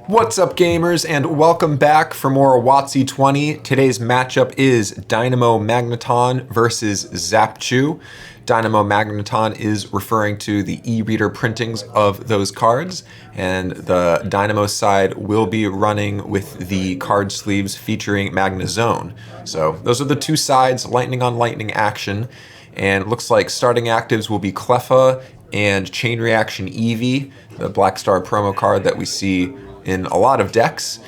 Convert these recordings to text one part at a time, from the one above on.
What's up, gamers, and welcome back for more WotC-20. Today's matchup is Dynamo Magneton versus ZapChu. Dynamo Magneton is referring to the e-reader printings of those cards, and the Dynamo side will be running with the card sleeves featuring Magneton. So those are the two sides, lightning on lightning action, and it looks like starting actives will be Cleffa and Chain Reaction Eevee, the Black Star promo card that we see in a lot of decks.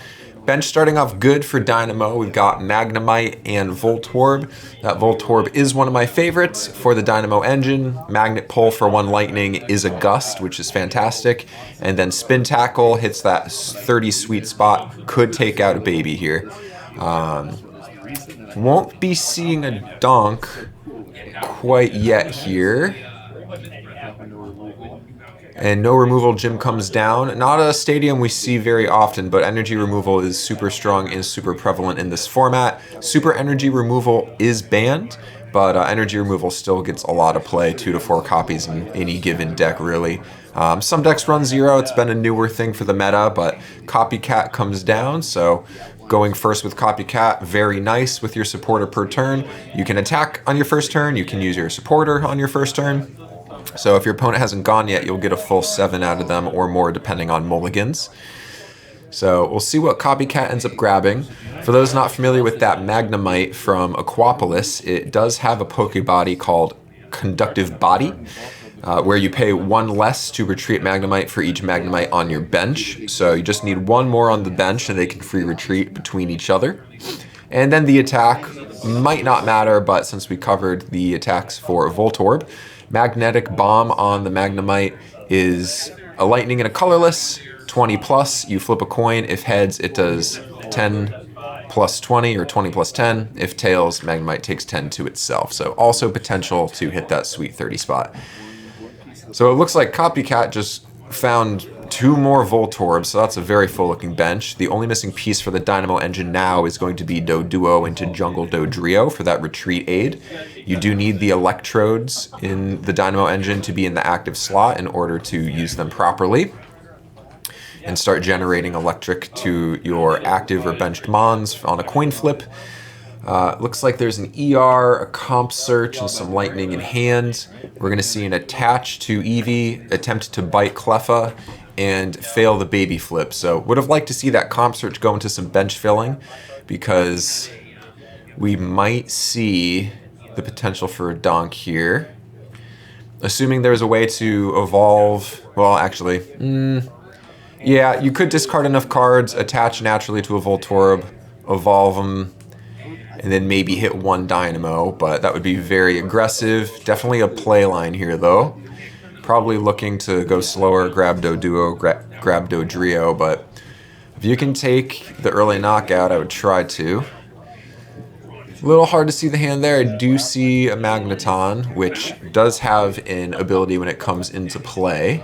Bench starting off good for Dynamo. We've got Magnemite and Voltorb. That Voltorb is one of my favorites for the Dynamo engine. Magnet Pull for one lightning is a Gust, which is fantastic. And then Spin Tackle hits that 30 sweet spot. Could take out a baby here. Won't be seeing a Donk quite yet here. And no removal gym comes down. Not a stadium we see very often, but energy removal is super strong and super prevalent in this format. Super energy removal is banned, but energy removal still gets a lot of play, 2 to 4 copies in any given deck, really. Some decks run 0, it's been a newer thing for the meta, but Copycat comes down, so going first with Copycat, very nice with your supporter per turn. You can attack on your first turn, you can use your supporter on your first turn. So if your opponent hasn't gone yet, you'll get a full 7 out of them or more depending on mulligans. So we'll see what Copycat ends up grabbing. For those not familiar with that Magnemite from Aquapolis, it does have a Pokebody called Conductive Body, where you pay 1 less to retreat Magnemite for each Magnemite on your bench. So you just need 1 more on the bench and they can free retreat between each other. And then the attack might not matter, but since we covered the attacks for Voltorb, Magnetic Bomb on the Magnemite is a lightning and a colorless, 20 plus, you flip a coin. If heads, it does 10 plus 20 or 20 plus 10. If tails, Magnemite takes 10 to itself. So also potential to hit that sweet 30 spot. So it looks like Copycat just found 2 more Voltorbs, so that's a very full looking bench. The only missing piece for the Dynamo engine now is going to be Doduo into Jungle Dodrio for that retreat aid. You do need the electrodes in the Dynamo engine to be in the active slot in order to use them properly and start generating electric to your active or benched mons on a coin flip. Looks like there's an ER, a comp search, and some lightning in hand. We're going to see an attach to Eevee, attempt to bite Cleffa, and fail the baby flip. So would have liked to see that comp search go into some bench filling because we might see the potential for a donk here. Assuming there's a way to evolve, well actually, yeah, you could discard enough cards, attach naturally to a Voltorb, evolve them, and then maybe hit 1 Dynamo, but that would be very aggressive. Definitely a play line here though. Probably looking to go slower, grab Doduo, grab Dodrio, but if you can take the early knockout, I would try to. A little hard to see the hand there. I do see a Magneton, which does have an ability when it comes into play.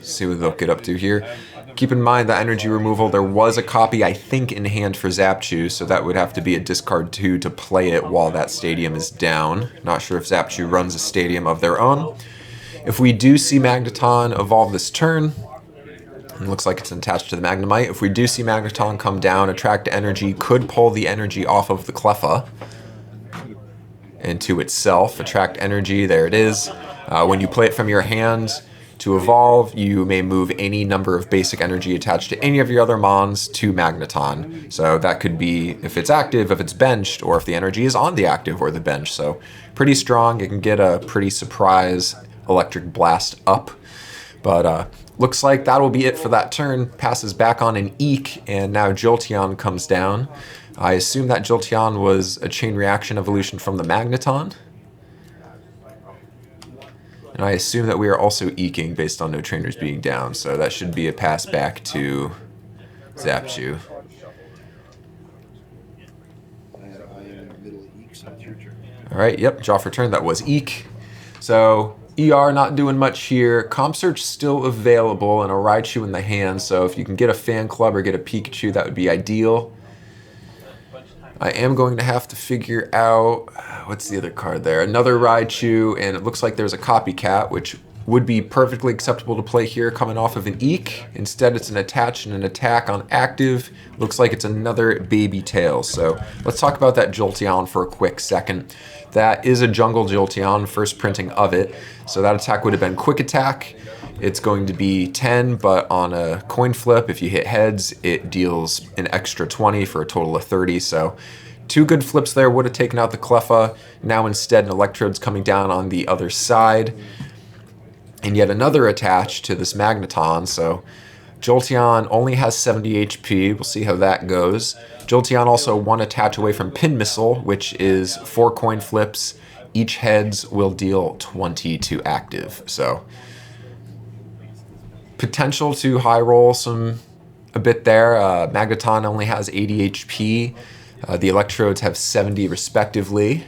See what they'll get up to here. Keep in mind that energy removal, there was a copy, I think, in hand for ZapChu, so that would have to be a discard 2 to play it while that stadium is down. Not sure if ZapChu runs a stadium of their own. If we do see Magneton evolve this turn, it looks like it's attached to the Magnemite. If we do see Magneton come down, attract energy, could pull the energy off of the Cleffa into itself. Attract energy, there it is. When you play it from your hand, to evolve, you may move any number of basic energy attached to any of your other mons to Magneton. So that could be if it's active, if it's benched, or if the energy is on the active or the bench. So pretty strong. It can get a pretty surprise electric blast up. But looks like that'll be it for that turn. Passes back on an Eek, and now Jolteon comes down. I assume that Jolteon was a chain reaction evolution from the Magneton. And I assume that we are also eking based on no trainers being down, so that should be a pass back to ZapChu. Alright, yep, draw for turn, that was Eek. So, ER not doing much here. Comp Search still available and a Raichu in the hand, so if you can get a Fan Club or get a Pikachu, that would be ideal. I am going to have to figure out, what's the other card there? Another Raichu, and it looks like there's a copycat, which would be perfectly acceptable to play here coming off of an Eek. Instead, it's an attach and an attack on active. Looks like it's another Baby Tail. So let's talk about that Jolteon for a quick second. That is a Jungle Jolteon, first printing of it. So that attack would have been Quick Attack. It's going to be 10, but on a coin flip, if you hit heads, it deals an extra 20 for a total of 30. So two good flips there would have taken out the Cleffa. Now instead, an Electrode's coming down on the other side. And yet another attach to this Magneton, so Jolteon only has 70 HP, we'll see how that goes. Jolteon also one attach away from Pin Missile, which is 4 coin flips. Each heads will deal 20 to active, so potential to high roll a bit there. Magneton only has 80 HP, the Electrodes have 70 respectively.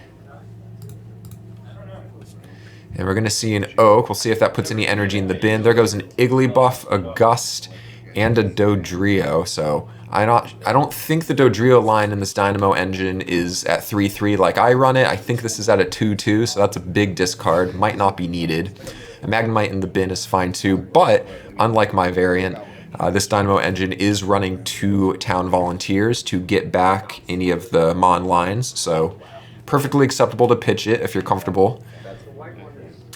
And we're going to see an Oak. We'll see if that puts any energy in the bin. There goes an Igglybuff, a Gust, and a Dodrio. So I don't think the Dodrio line in this Dynamo engine is at 3-3 like I run it. I think this is at a 2-2, so that's a big discard. Might not be needed. A Magnemite in the bin is fine too, but unlike my variant, this Dynamo engine is running 2 Town Volunteers to get back any of the Mon lines. So perfectly acceptable to pitch it if you're comfortable.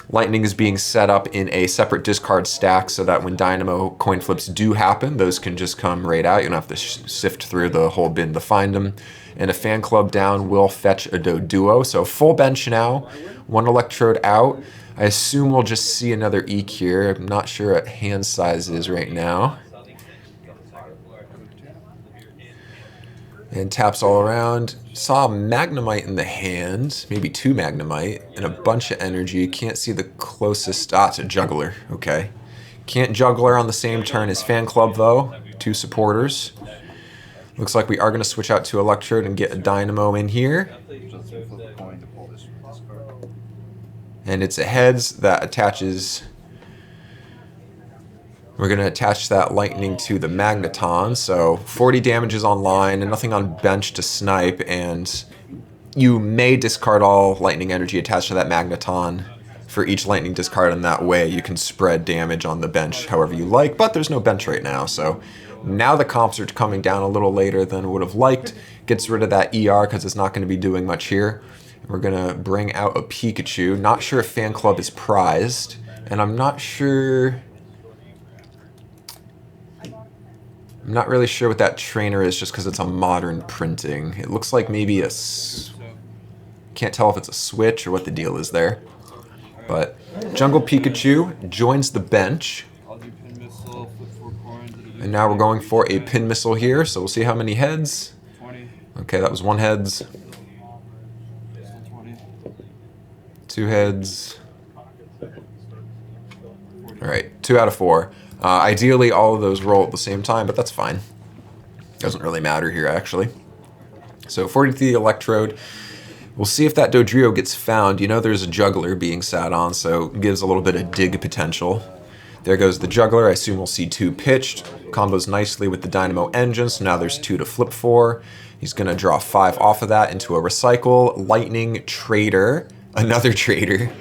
Lightning is being set up in a separate discard stack so that when Dynamo coin flips do happen, those can just come right out. You don't have to sift through the whole bin to find them. And a Fan Club down will fetch a Doduo. So full bench now, 1 Electrode out. I assume we'll just see another Eek here. I'm not sure what hand size is right now. And taps all around. Saw a Magnemite in the hand, maybe 2 Magnemite, and a bunch of energy. Can't see the closest. Ah, it's a Juggler. Okay. Can't Juggler on the same turn as Fan Club, though. 2 supporters. Looks like we are going to switch out to Electrode and get a Dynamo in here. And it's a heads that attaches. We're going to attach that Lightning to the Magneton, so 40 damage is online and nothing on bench to snipe, and you may discard all Lightning energy attached to that Magneton for each Lightning discard, and that way you can spread damage on the bench however you like, but there's no bench right now, so now the comps are coming down a little later than I would have liked. Gets rid of that ER because it's not going to be doing much here. We're going to bring out a Pikachu. Not sure if Fan Club is prized, and I'm not really sure what that trainer is just because it's a modern printing. It looks like maybe can't tell if it's a switch or what the deal is there. But Jungle Pikachu joins the bench. And now we're going for a Pin Missile here, so we'll see how many heads. Okay, that was 1 heads. 2 heads. Alright, 2 out of 4. Ideally, all of those roll at the same time, but that's fine. Doesn't really matter here, actually. So 40 to the Electrode. We'll see if that Dodrio gets found. You know there's a Juggler being sat on, so it gives a little bit of dig potential. There goes the Juggler. I assume we'll see 2 pitched. Combos nicely with the Dynamo engine, so now there's 2 to flip for. He's going to draw 5 off of that into a Recycle, Lightning, Trader, another Trader,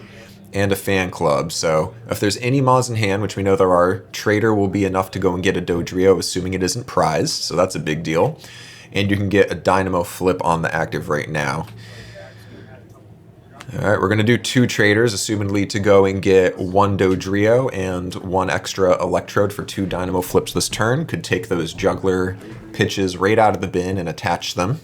and a Fan Club. So if there's any Moz in hand, which we know there are, Trader will be enough to go and get a Dodrio, assuming it isn't prized, so that's a big deal. And you can get a Dynamo flip on the active right now. Alright, we're going to do 2 Traders, assumedly to go and get 1 Dodrio and 1 extra Electrode for 2 Dynamo flips this turn. Could take those Juggler pitches right out of the bin and attach them.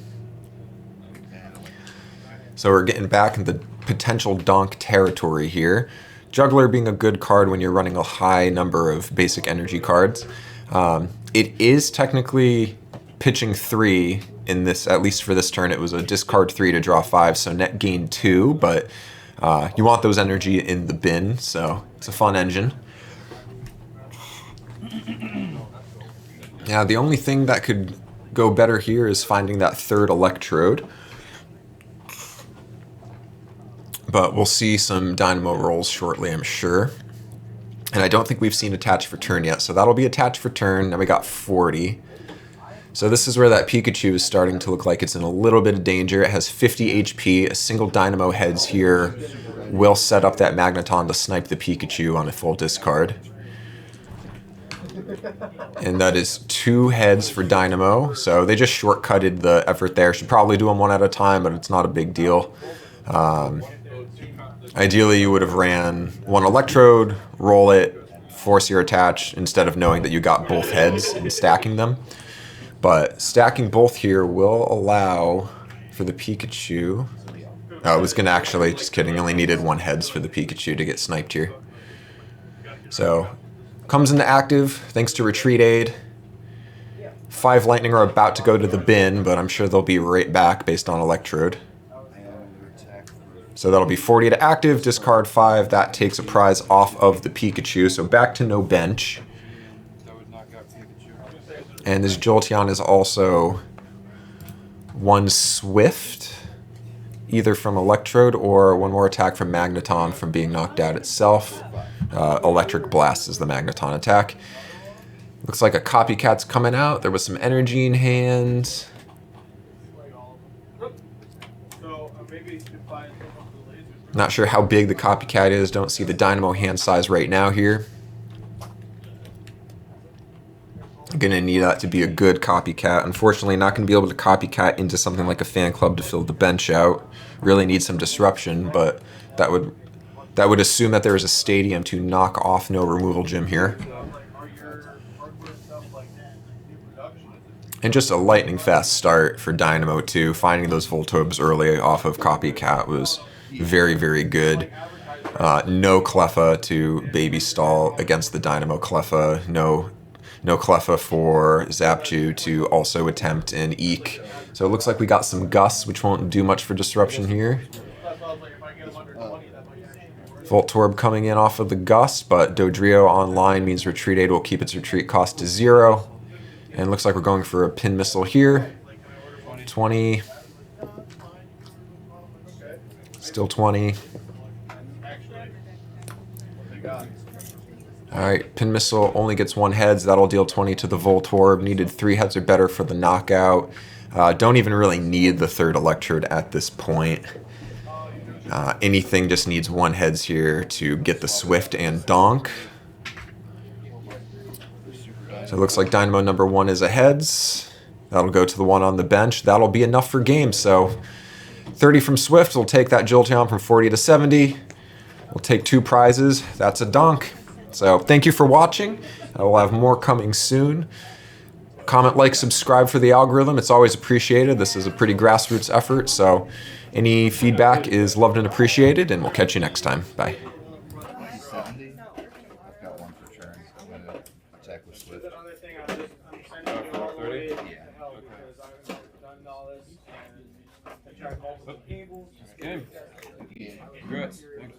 So we're getting back in the potential donk territory here. Juggler being a good card when you're running a high number of basic energy cards. It is technically pitching 3 in this, at least for this turn. It was a discard 3 to draw 5, so net gain 2, but you want those energy in the bin, so it's a fun engine. Yeah, the only thing that could go better here is finding that 3rd Electrode. But we'll see some Dynamo rolls shortly, I'm sure. And I don't think we've seen attach for turn yet, so that'll be attached for turn. Now we got 40. So this is where that Pikachu is starting to look like it's in a little bit of danger. It has 50 HP. A single Dynamo heads here will set up that Magneton to snipe the Pikachu on a full discard. And that is 2 heads for Dynamo. So they just shortcutted the effort there. Should probably do them one at a time, but it's not a big deal. Ideally, you would have ran 1 Electrode, roll it, force your attach, instead of knowing that you got both heads and stacking them. But stacking both here will allow for the Pikachu. Oh, I was going to actually, just kidding, only needed 1 heads for the Pikachu to get sniped here. So, comes into active thanks to Retreat Aid. 5 Lightning are about to go to the bin, but I'm sure they'll be right back based on Electrode. So that'll be 40 to active, discard 5. That takes a prize off of the Pikachu, so back to no bench. And this Jolteon is also 1 Swift, either from Electrode or 1 more attack from Magneton from being knocked out itself. Electric Blast is the Magneton attack. Looks like a Copycat's coming out. There was some energy in hand. Not sure how big the Copycat is. Don't see the Dynamo hand size right now here. Gonna need that to be a good Copycat. Unfortunately, not gonna be able to Copycat into something like a fan club to fill the bench out. Really need some disruption, but that would assume that there is a stadium to knock off no removal gym here. And just a lightning fast start for Dynamo too. Finding those Voltorbs early off of Copycat was very, very good. No Cleffa to baby stall against the Dynamo Cleffa. No Cleffa for ZapChu to also attempt an Eek. So it looks like we got some Gusts, which won't do much for disruption here. Voltorb coming in off of the Gust, but Dodrio online means Retreat Aid will keep its retreat cost to 0. And looks like we're going for a Pin Missile here. 20. Still 20. Alright, Pin Missile only gets 1 heads. That'll deal 20 to the Voltorb. Needed 3 heads or better for the knockout. Don't even really need the 3rd Electrode at this point. Anything just needs 1 heads here to get the Swift and Donk. So it looks like Dynamo number 1 is a heads. That'll go to the 1 on the bench. That'll be enough for game. So 30 from Swift. We'll take that Jolteon from 40 to 70. We'll take 2 prizes. That's a Donk. So thank you for watching. I will have more coming soon. Comment, like, subscribe for the algorithm. It's always appreciated. This is a pretty grassroots effort, so any feedback is loved and appreciated, and we'll catch you next time. Bye. Okay. Congrats. Thanks.